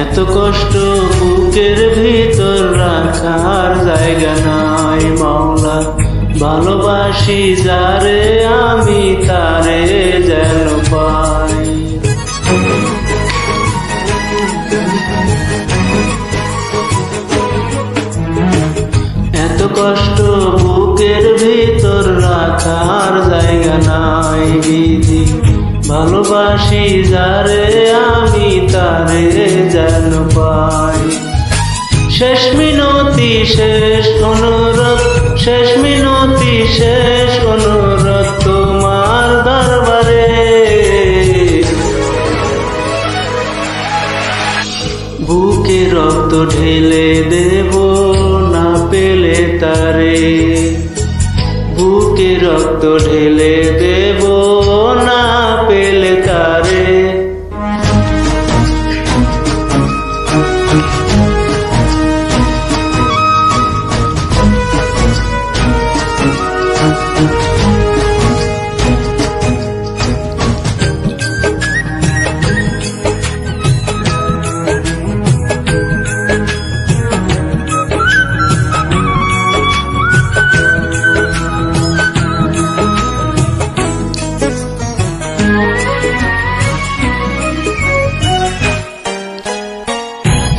এত কষ্ট বুকের ভিতর রাখার জায়গা নাই মাওলা, ভালোবাসি যারে আমি তারে যেন পাই। এত কষ্ট বুকের ভিতর রাখার জায়গা নাই বিধি, ভালোবাসি যারে আমি তারে যেন পাই। শেষ মিনতি শেষ অনুরোধ, শেষ মিনতি শেষ অনুরোধ তোমার দরবারে, বুকে রক্ত ঢেলে দেব না পেলে তারে, বুকে রক্ত ঢেলে দেব না পেলে তারে।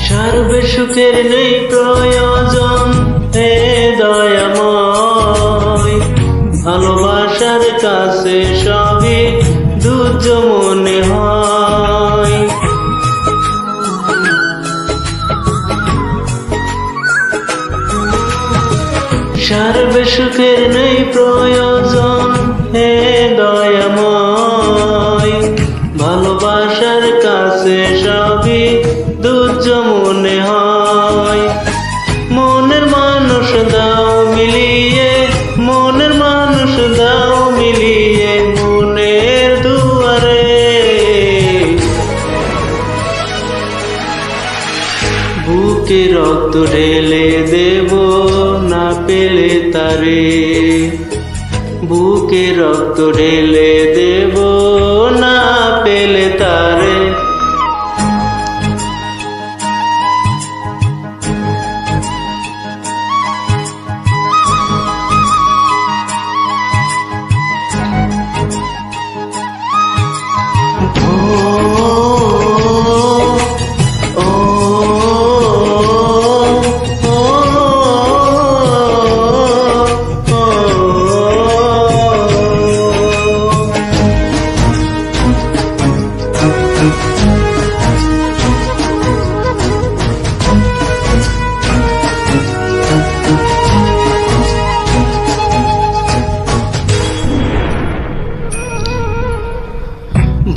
সার্বে সুখের নেই প্রয়োজন হে দয়াময়, ভালোবাসার কাছে সবই দুর্য মনে হয়। সার্বে সুখের নেই প্রয়োজন হে দয়াময়, ভালোবাসার কাছে সবই দুর্য মনে হয়। মনের মানুষ দাও মিলিয়ে, মনের মানুষ দাও মিলিয়ে মনের দুয়ারে, বুকে রক্ত ঢেলে দেব না পেলে তারে, বুকে রক্ত ঢেলে দেব না পেলে তারে।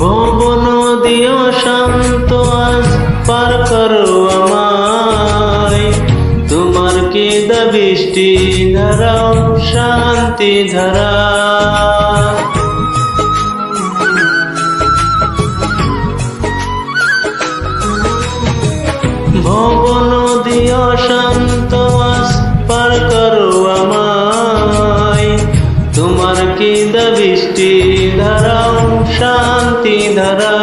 ভব নদীও শান্ত আজ পার করো আমায়, তোমার কি বৃষ্টি ধারাও শান্তি ধারা। ভব নদীও শান্ত আজ পার করো আমায়, তোমার কি বৃষ্টি ধারাও শান্তি ধারা।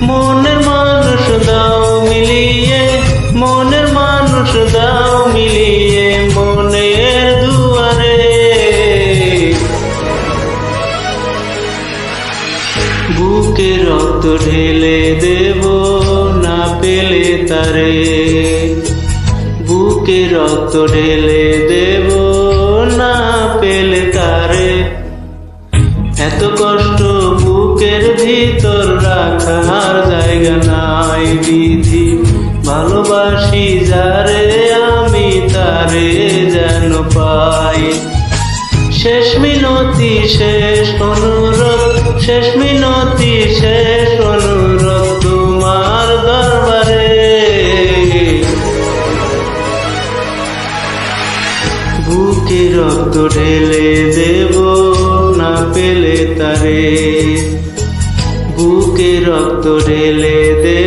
মনের মানুষ দাও মিলিয়ে, মনের মানুষ দাও মিলিয়ে মনের দুয়ারে, বুকে রক্ত ঢেলে দেব না পেলে তারে, বুকে রক্ত ঢেলে দেব না পেলে তারে। এত কষ্ট বুকের ভিতর রাখার জায়গা নাই বিধি, ভালোবাসি যারে আমি তারে যেন পাই। শেষ মিনতি শেষ অনুরোধ, শেষ মিনতি শেষ বুকে রক্ত ঢেলে দেব না পেলে তারে, বুকে রক্ত ঢেলে দেব